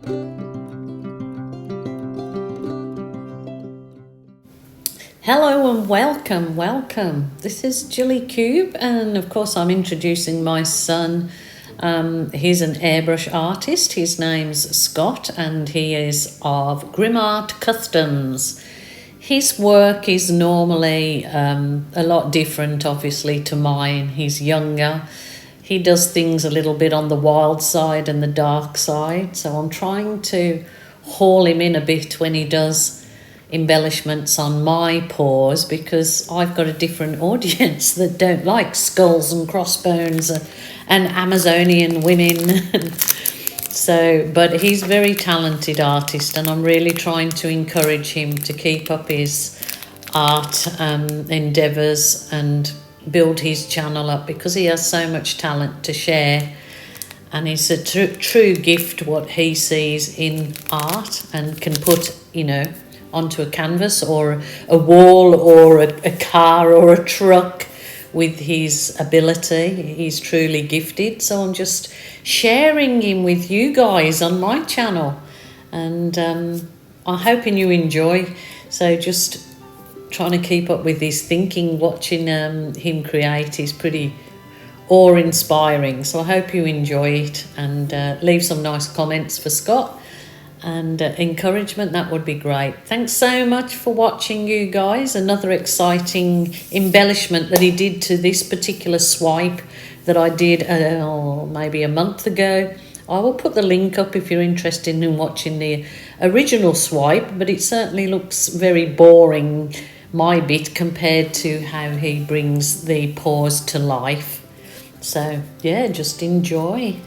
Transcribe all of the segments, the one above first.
Hello and welcome. This is Jilly Cube, and of course, I'm introducing my son. He's an airbrush artist. His name's Scott, and he is of Grimart Kustoms. His work is normally a lot different, obviously, to mine. He's younger. He does things a little bit on the wild side and the dark side, so I'm trying to haul him in a bit when he does embellishments on my paws, because I've got a different audience that don't like skulls and crossbones and Amazonian women. So, but he's a very talented artist, and I'm really trying to encourage him to keep up his art endeavours and build his channel up, because he has so much talent to share. And it's a true gift what he sees in art and can put, onto a canvas or a wall or a car or a truck with his ability. He's truly gifted. So I'm just sharing him with you guys on my channel, and I'm hoping you enjoy. So just trying to keep up with his thinking, watching him create is pretty awe-inspiring. So I hope you enjoy it, and leave some nice comments for Scott and encouragement. That would be great. Thanks so much for watching, you guys. Another exciting embellishment that he did to this particular swipe that I did maybe a month ago. I will put the link up if you're interested in watching the original swipe, but it certainly looks very boring, my bit, compared to how he brings the paws to life. So yeah, just enjoy.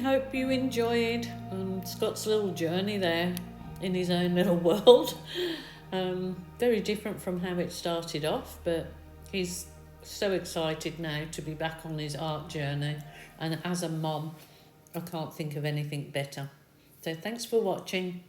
hope you enjoyed Scott's little journey there in his own little world. Very different from how it started off, but he's so excited now to be back on his art journey, and as a mom I can't think of anything better. So thanks for watching.